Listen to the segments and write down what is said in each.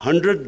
100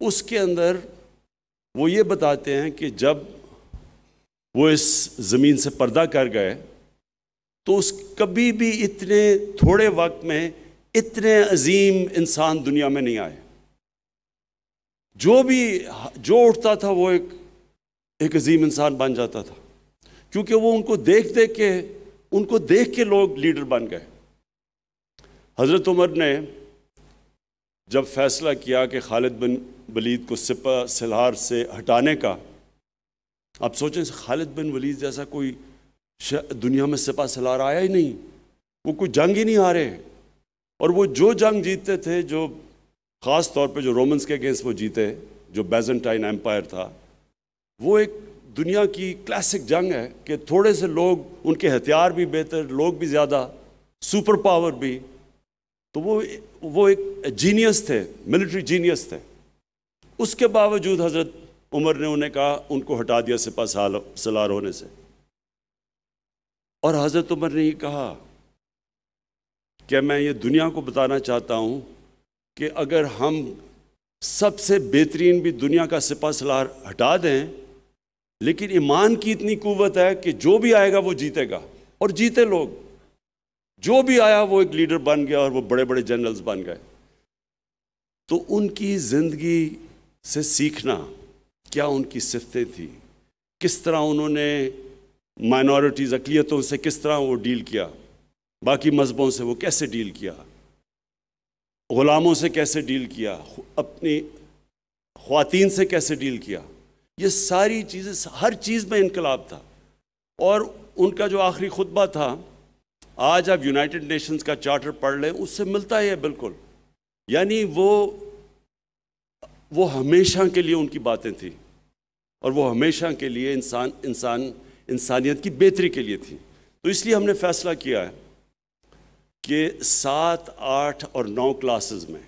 اس کے اندر وہ یہ بتاتے ہیں کہ جب وہ اس زمین سے پردہ کر گئے تو اس کبھی بھی اتنے تھوڑے وقت میں اتنے عظیم انسان دنیا میں نہیں آئے. جو اٹھتا تھا وہ ایک عظیم انسان بن جاتا تھا، کیونکہ وہ ان کو دیکھ کے لوگ لیڈر بن گئے. حضرت عمر نے جب فیصلہ کیا کہ خالد بن ولید کو سپہ سالار سے ہٹانے کا، آپ سوچیں خالد بن ولید جیسا کوئی دنیا میں سپہ سالار آیا ہی نہیں، وہ کوئی جنگ ہی نہیں ہارے، اور وہ جو جنگ جیتتے تھے، جو خاص طور پہ جو رومنز کے اگینسٹ وہ جیتے، جو بیزنٹائن ایمپائر تھا، وہ ایک دنیا کی کلاسک جنگ ہے کہ تھوڑے سے لوگ، ان کے ہتھیار بھی بہتر، لوگ بھی زیادہ، سپر پاور بھی، تو وہ ایک جینیس تھے، ملٹری جینیس تھے. اس کے باوجود حضرت عمر نے انہیں کہا، ان کو ہٹا دیا سپہ سالار ہونے سے. اور حضرت عمر نے یہ کہا کہ میں یہ دنیا کو بتانا چاہتا ہوں کہ اگر ہم سب سے بہترین بھی دنیا کا سپہ سالار ہٹا دیں، لیکن ایمان کی اتنی قوت ہے کہ جو بھی آئے گا وہ جیتے گا، اور جیتے لوگ. جو بھی آیا وہ ایک لیڈر بن گیا، اور وہ بڑے بڑے جنرلز بن گئے. تو ان کی زندگی سے سیکھنا، کیا ان کی صفتیں تھیں، کس طرح انہوں نے مائنورٹیز، اقلیتوں سے کس طرح وہ ڈیل کیا، باقی مذہبوں سے وہ کیسے ڈیل کیا، غلاموں سے کیسے ڈیل کیا، اپنی خواتین سے کیسے ڈیل کیا، یہ ساری چیزیں، ہر چیز میں انقلاب تھا. اور ان کا جو آخری خطبہ تھا، آج آپ یونائٹڈ نیشنز کا چارٹر پڑھ لیں، اس سے ملتا ہے بالکل. یعنی وہ ہمیشہ کے لیے ان کی باتیں تھیں، اور وہ ہمیشہ کے لیے انسانیت کی بہتری کے لیے تھی. تو اس لیے ہم نے فیصلہ کیا ہے کہ 7، 8 اور 9 کلاسز میں،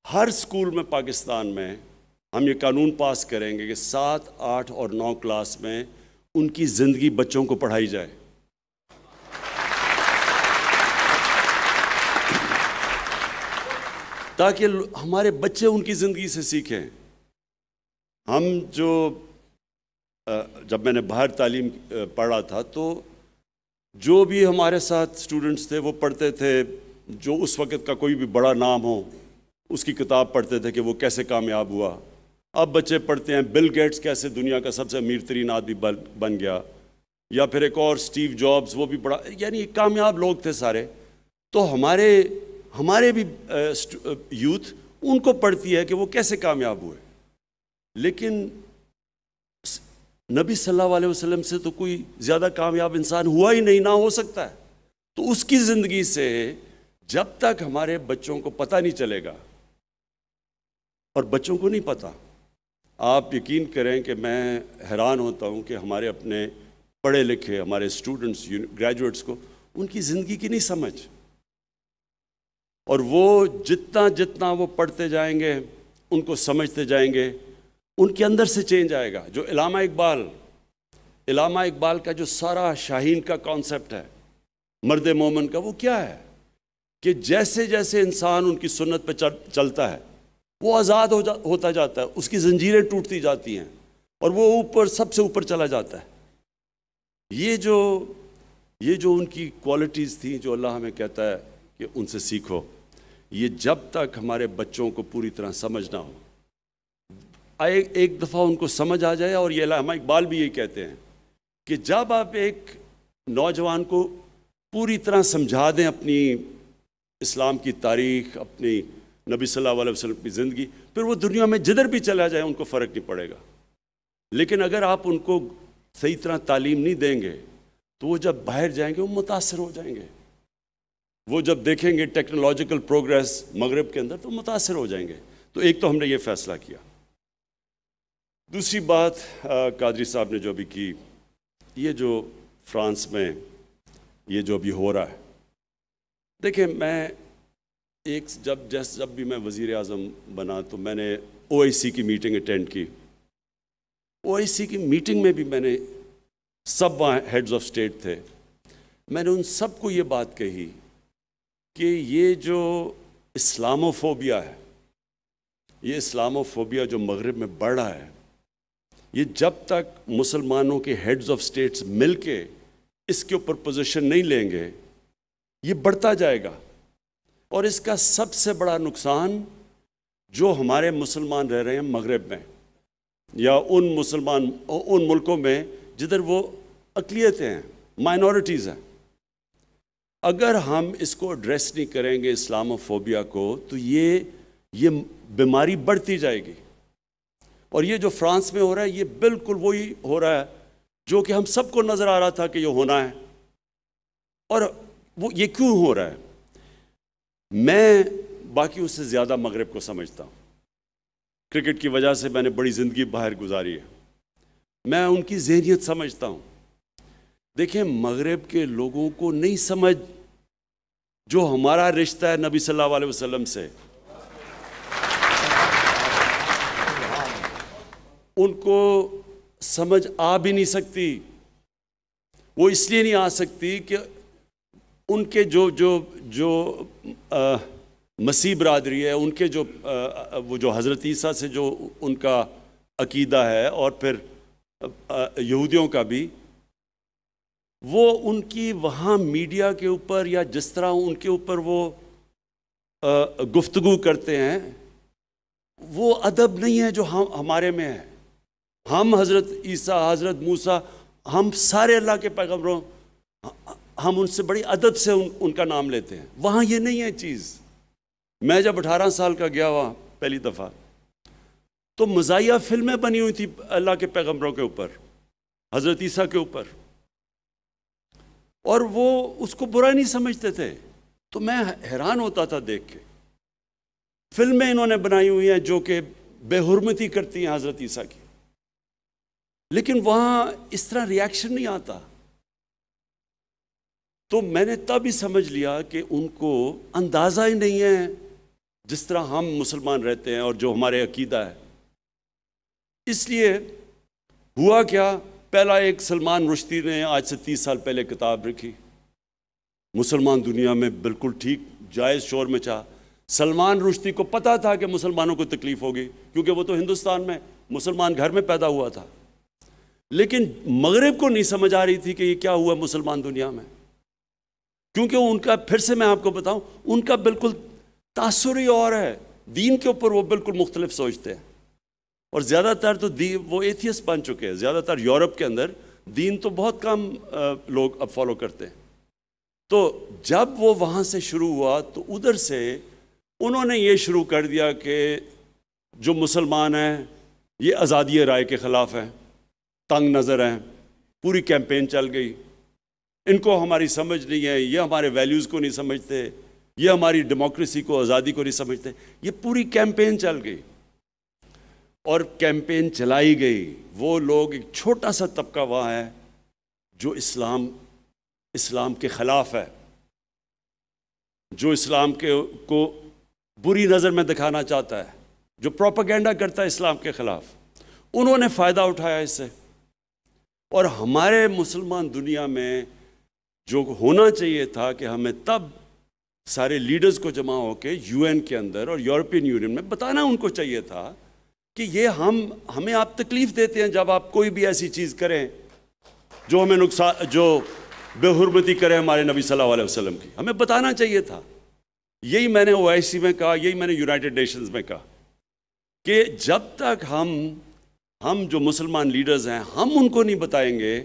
ہر سکول میں پاکستان میں ہم یہ قانون پاس کریں گے کہ 7، 8 اور 9 کلاس میں ان کی زندگی بچوں کو پڑھائی جائے. تاکہ ہمارے بچے ان کی زندگی سے سیکھیں. ہم جب میں نے باہر تعلیم پڑھا تھا، تو جو بھی ہمارے ساتھ اسٹوڈنٹس تھے وہ پڑھتے تھے، جو اس وقت کا کوئی بھی بڑا نام ہو اس کی کتاب پڑھتے تھے کہ وہ کیسے کامیاب ہوا. اب بچے پڑھتے ہیں بل گیٹس کیسے دنیا کا سب سے امیر ترین آدمی بن گیا، یا پھر ایک اور اسٹیو جابز، وہ بھی بڑا، یعنی کامیاب لوگ تھے سارے. تو ہمارے بھی یوتھ ان کو پڑھتی ہے کہ وہ کیسے کامیاب ہوئے. لیکن نبی صلی اللہ علیہ وسلم سے تو کوئی زیادہ کامیاب انسان ہوا ہی نہیں، نہ ہو سکتا ہے. تو اس کی زندگی سے جب تک ہمارے بچوں کو پتہ نہیں چلے گا، اور بچوں کو نہیں پتہ، آپ یقین کریں کہ میں حیران ہوتا ہوں کہ ہمارے اپنے پڑھے لکھے ہمارے اسٹوڈنٹس، گریجویٹس کو ان کی زندگی کی نہیں سمجھ. اور وہ جتنا وہ پڑھتے جائیں گے، ان کو سمجھتے جائیں گے، ان کے اندر سے چینج آئے گا. جو علامہ اقبال کا جو سارا شاہین کا کانسیپٹ ہے، مرد مومن کا، وہ کیا ہے کہ جیسے جیسے انسان ان کی سنت پہ چلتا ہے وہ آزاد ہوتا جاتا ہے، اس کی زنجیریں ٹوٹتی جاتی ہیں، اور وہ سب سے اوپر چلا جاتا ہے. یہ جو ان کی کوالٹیز تھیں، جو اللہ ہمیں کہتا ہے کہ ان سے سیکھو، یہ جب تک ہمارے بچوں کو پوری طرح سمجھ نہ ہو، ایک دفعہ ان کو سمجھ آ جائے. اور یہ علامہ اقبال بھی یہی کہتے ہیں کہ جب آپ ایک نوجوان کو پوری طرح سمجھا دیں اپنی اسلام کی تاریخ، اپنی نبی صلی اللہ علیہ وسلم کی زندگی، پھر وہ دنیا میں جدھر بھی چلا جائے ان کو فرق نہیں پڑے گا. لیکن اگر آپ ان کو صحیح طرح تعلیم نہیں دیں گے تو وہ جب باہر جائیں گے وہ متاثر ہو جائیں گے. وہ جب دیکھیں گے ٹیکنالوجیکل پروگریس مغرب کے اندر تو متاثر ہو جائیں گے. تو ایک تو ہم نے یہ فیصلہ کیا. دوسری بات قادری صاحب نے جو بھی کی، یہ جو فرانس میں یہ جو بھی ہو رہا ہے، دیکھیں میں جب بھی میں وزیر اعظم بنا تو میں نے OIC کی میٹنگ اٹینڈ کی. OIC کی میٹنگ میں بھی میں نے سب وہاں ہیڈز آف اسٹیٹ تھے، میں نے ان سب کو یہ بات کہی کہ یہ جو اسلاموفوبیا ہے، یہ اسلاموفوبیا جو مغرب میں بڑھ رہا ہے، یہ جب تک مسلمانوں کے ہیڈز آف سٹیٹس مل کے اس کے اوپر پوزیشن نہیں لیں گے، یہ بڑھتا جائے گا. اور اس کا سب سے بڑا نقصان جو ہمارے مسلمان رہ رہے ہیں مغرب میں یا ان ملکوں میں جدھر وہ اقلیتیں ہیں، مائنورٹیز ہیں، اگر ہم اس کو ایڈریس نہیں کریں گے اسلاموفوبیا کو، تو یہ بیماری بڑھتی جائے گی. اور یہ جو فرانس میں ہو رہا ہے، یہ بالکل وہی ہو رہا ہے جو کہ ہم سب کو نظر آ رہا تھا کہ یہ ہونا ہے. اور وہ یہ کیوں ہو رہا ہے؟ میں باقیوں سے زیادہ مغرب کو سمجھتا ہوں. کرکٹ کی وجہ سے میں نے بڑی زندگی باہر گزاری ہے. میں ان کی ذہنیت سمجھتا ہوں. دیکھیں، مغرب کے لوگوں کو نہیں سمجھ جو ہمارا رشتہ ہے نبی صلی اللہ علیہ وسلم سے. ان کو سمجھ آ بھی نہیں سکتی. وہ اس لیے نہیں آ سکتی کہ ان کے جو مسیح برادری ہے، ان کے وہ جو حضرت عیسیٰ سے جو ان کا عقیدہ ہے، اور پھر یہودیوں کا بھی، وہ ان کی وہاں میڈیا کے اوپر یا جس طرح ان کے اوپر وہ گفتگو کرتے ہیں، وہ ادب نہیں ہے جو ہمارے میں ہے. ہم حضرت عیسیٰ، حضرت موسیٰ، ہم سارے اللہ کے پیغمبروں، ہم ان سے بڑی ادب سے ان کا نام لیتے ہیں. وہاں یہ نہیں ہے چیز. میں جب 18 سال کا گیا وہاں پہلی دفعہ، تو مزاحیہ فلمیں بنی ہوئی تھی اللہ کے پیغمبروں کے اوپر، حضرت عیسیٰ کے اوپر، اور وہ اس کو برا نہیں سمجھتے تھے. تو میں حیران ہوتا تھا دیکھ کے. فلمیں انہوں نے بنائی ہوئی ہیں جو کہ بے حرمتی کرتی ہیں حضرت عیسیٰ کی، لیکن وہاں اس طرح ریاکشن نہیں آتا. تو میں نے تب ہی سمجھ لیا کہ ان کو اندازہ ہی نہیں ہے جس طرح ہم مسلمان رہتے ہیں اور جو ہمارے عقیدہ ہے. اس لیے ہوا کیا، پہلا ایک سلمان رشدی نے آج سے 30 سال پہلے کتاب لکھی، مسلمان دنیا میں بالکل ٹھیک جائز شور میں چاہ. سلمان رشدی کو پتا تھا کہ مسلمانوں کو تکلیف ہوگی، کیونکہ وہ تو ہندوستان میں مسلمان گھر میں پیدا ہوا تھا. لیکن مغرب کو نہیں سمجھ آ رہی تھی کہ یہ کیا ہوا مسلمان دنیا میں، کیونکہ ان کا، پھر سے میں آپ کو بتاؤں، ان کا بالکل تاثر ہی اور ہے. دین کے اوپر وہ بالکل مختلف سوچتے ہیں، اور زیادہ تر تو وہ ایتھیسٹ بن چکے ہیں. زیادہ تر یورپ کے اندر دین تو بہت کم لوگ اب فالو کرتے ہیں. تو جب وہ وہاں سے شروع ہوا تو ادھر سے انہوں نے یہ شروع کر دیا کہ جو مسلمان ہیں یہ آزادی رائے کے خلاف ہیں، تنگ نظر ہیں. پوری کیمپین چل گئی، ان کو ہماری سمجھ نہیں ہے، یہ ہمارے ویلیوز کو نہیں سمجھتے، یہ ہماری ڈیموکریسی کو، آزادی کو نہیں سمجھتے. یہ پوری کیمپین چل گئی، اور کیمپین چلائی گئی. وہ لوگ، ایک چھوٹا سا طبقہ وہاں ہے جو اسلام کے خلاف ہے، جو اسلام کو بری نظر میں دکھانا چاہتا ہے، جو پروپیگنڈا کرتا ہے اسلام کے خلاف. انہوں نے فائدہ اٹھایا اس سے. اور ہمارے مسلمان دنیا میں جو ہونا چاہیے تھا کہ ہمیں تب سارے لیڈرز کو جمع ہو کے UN کے اندر اور یورپین یونین میں بتانا ان کو چاہیے تھا کہ یہ ہمیں آپ تکلیف دیتے ہیں جب آپ کوئی بھی ایسی چیز کریں جو ہمیں نقصان، جو بے حرمتی کرے ہمارے نبی صلی اللہ علیہ وسلم کی. ہمیں بتانا چاہیے تھا. یہی میں نے OIC میں کہا، یہی میں نے یونائٹڈ نیشنز میں کہا کہ جب تک ہم جو مسلمان لیڈرز ہیں ہم ان کو نہیں بتائیں گے،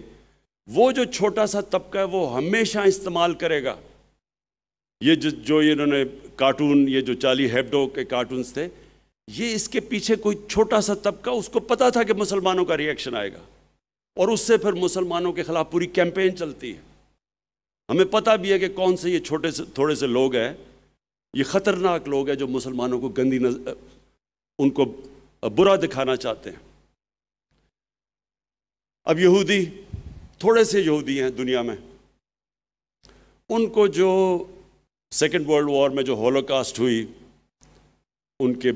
وہ جو چھوٹا سا طبقہ ہے وہ ہمیشہ استعمال کرے گا. یہ جو انہوں نے کارٹون، یہ جو چارلی ہیبڈو کے کارٹونز تھے، یہ اس کے پیچھے کوئی چھوٹا سا طبقہ، اس کو پتا تھا کہ مسلمانوں کا ریئیکشن آئے گا، اور اس سے پھر مسلمانوں کے خلاف پوری کیمپین چلتی ہے. ہمیں پتہ بھی ہے کہ کون سے یہ تھوڑے سے لوگ ہیں، یہ خطرناک لوگ ہیں جو مسلمانوں کو ان کو برا دکھانا چاہتے ہیں. اب یہودی، تھوڑے سے یہودی ہیں دنیا میں، ان کو جو سیکنڈ ورلڈ وار میں جو ہولوکاسٹ ہوئی، ان کے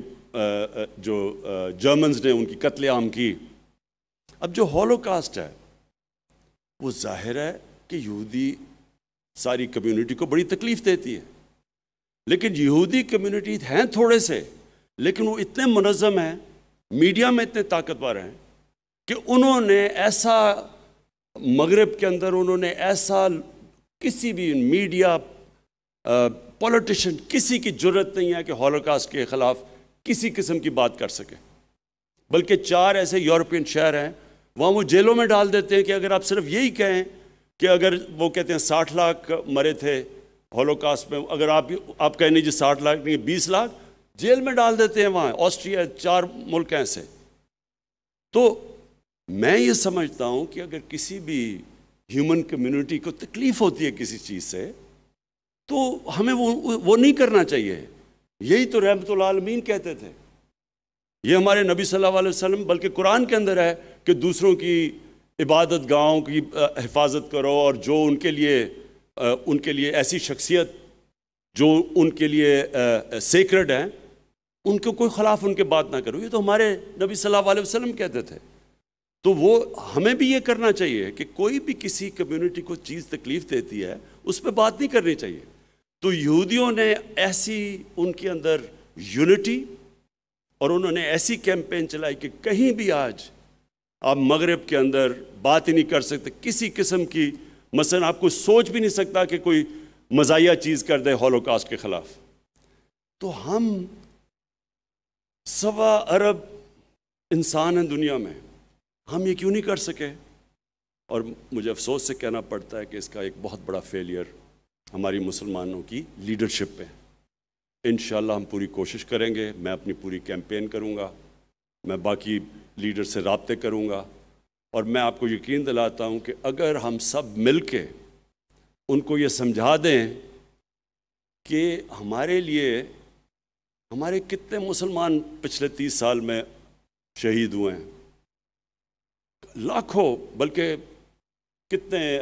جو جرمنز نے ان کی قتل عام کی. اب جو ہولوکاسٹ ہے وہ ظاہر ہے کہ یہودی ساری کمیونٹی کو بڑی تکلیف دیتی ہے، لیکن یہودی کمیونٹی ہیں تھوڑے سے لیکن وہ اتنے منظم ہیں، میڈیا میں اتنے طاقتور ہیں کہ انہوں نے ایسا مغرب کے اندر انہوں نے ایسا کسی بھی میڈیا پولیٹیشین کسی کی جرت نہیں ہے کہ ہولوکاسٹ کے خلاف کسی قسم کی بات کر سکے، بلکہ 4 ایسے یورپین شہر ہیں وہاں وہ جیلوں میں ڈال دیتے ہیں کہ اگر آپ صرف یہی کہیں کہ اگر وہ کہتے ہیں 60 لاکھ مرے تھے ہولوکاسٹ میں، اگر آپ کہیں نہیں جی 60 لاکھ نہیں 20 لاکھ، جیل میں ڈال دیتے ہیں وہاں، آسٹریا 4 ملک ایسے۔ تو میں یہ سمجھتا ہوں کہ اگر کسی بھی ہیومن کمیونٹی کو تکلیف ہوتی ہے کسی چیز سے تو ہمیں وہ نہیں کرنا چاہیے۔ یہی تو رحمت العالمین کہتے تھے، یہ ہمارے نبی صلی اللہ علیہ وسلم، بلکہ قرآن کے اندر ہے کہ دوسروں کی عبادت گاہوں کی حفاظت کرو، اور جو ان کے لیے ایسی شخصیت جو ان کے لیے سیکرڈ ہیں ان کو کوئی خلاف ان کے بات نہ کرو۔ یہ تو ہمارے نبی صلی اللہ علیہ وسلم کہتے تھے۔ تو وہ ہمیں بھی یہ کرنا چاہیے کہ کوئی بھی کسی کمیونٹی کو چیز تکلیف دیتی ہے اس پہ بات نہیں کرنی چاہیے۔ تو یہودیوں نے ایسی ان کے اندر یونٹی اور انہوں نے ایسی کیمپین چلائی کہ کہیں بھی آج آپ مغرب کے اندر بات ہی نہیں کر سکتے کسی قسم کی، مثلا آپ کو سوچ بھی نہیں سکتا کہ کوئی مزاحیہ چیز کر دے ہولوکاسٹ کے خلاف۔ تو ہم 1.25 ارب انسان ہیں دنیا میں، ہم یہ کیوں نہیں کر سکے؟ اور مجھے افسوس سے کہنا پڑتا ہے کہ اس کا ایک بہت بڑا فیلئر ہماری مسلمانوں کی لیڈرشپ پہ۔ انشاءاللہ ہم پوری کوشش کریں گے، میں اپنی پوری کیمپین کروں گا، میں باقی لیڈر سے رابطے کروں گا، اور میں آپ کو یقین دلاتا ہوں کہ اگر ہم سب مل کے ان کو یہ سمجھا دیں کہ ہمارے لیے ہمارے کتنے مسلمان پچھلے 30 سال میں شہید ہوئے ہیں، لاکھوں، بلکہ کتنے،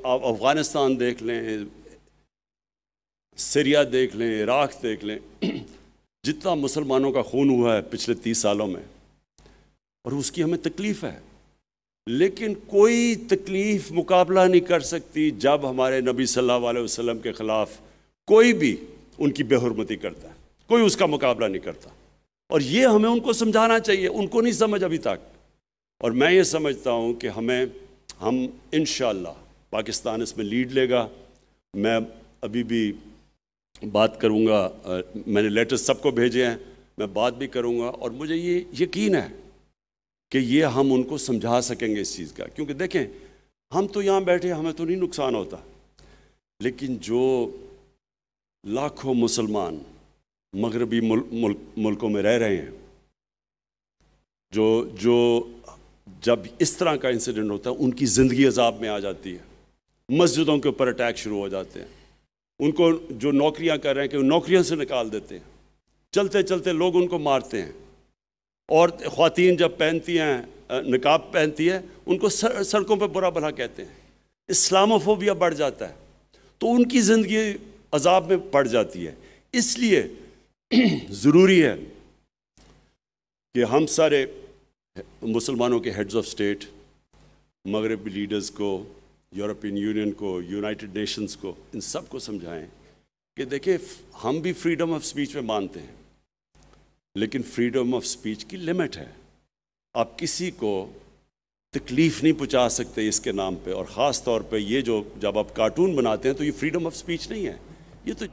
افغانستان دیکھ لیں، سیریا دیکھ لیں، عراق دیکھ لیں، جتنا مسلمانوں کا خون ہوا ہے پچھلے 30 سالوں میں، اور اس کی ہمیں تکلیف ہے، لیکن کوئی تکلیف مقابلہ نہیں کر سکتی جب ہمارے نبی صلی اللہ علیہ وسلم کے خلاف کوئی بھی ان کی بے حرمتی کرتا ہے، کوئی اس کا مقابلہ نہیں کرتا۔ اور یہ ہمیں ان کو سمجھانا چاہیے، ان کو نہیں سمجھ ابھی تک۔ اور میں یہ سمجھتا ہوں کہ ہم انشاءاللہ پاکستان اس میں لیڈ لے گا۔ میں ابھی بھی بات کروں گا، میں نے لیٹرز سب کو بھیجے ہیں، میں بات بھی کروں گا، اور مجھے یہ یقین ہے کہ یہ ہم ان کو سمجھا سکیں گے اس چیز کا۔ کیونکہ دیکھیں ہم تو یہاں بیٹھے، ہمیں تو نہیں نقصان ہوتا، لیکن جو لاکھوں مسلمان مغربی ملکوں میں رہ رہے ہیں، جو جب اس طرح کا انسیڈنٹ ہوتا ہے ان کی زندگی عذاب میں آ جاتی ہے، مسجدوں کے اوپر اٹیک شروع ہو جاتے ہیں، ان کو جو نوکریاں کر رہے ہیں کہ وہ نوکریوں سے نکال دیتے ہیں، چلتے چلتے لوگ ان کو مارتے ہیں، اور خواتین جب پہنتی ہیں نقاب پہنتی ہے ان کو سڑکوں پہ برا بھلا کہتے ہیں، اسلاموفوبیا بڑھ جاتا ہے، تو ان کی زندگی عذاب میں پڑ جاتی ہے۔ اس لیے ضروری ہے کہ ہم سارے مسلمانوں کے ہیڈز آف اسٹیٹ، مغربی لیڈرز کو، یورپین یونین کو، یونائٹڈ نیشنز کو، ان سب کو سمجھائیں کہ دیکھیں ہم بھی فریڈم آف سپیچ میں مانتے ہیں، لیکن فریڈم آف سپیچ کی لمٹ ہے۔ آپ کسی کو تکلیف نہیں پہنچا سکتے اس کے نام پہ، اور خاص طور پہ یہ جو جب آپ کارٹون بناتے ہیں تو یہ فریڈم آف سپیچ نہیں ہے، یہ تو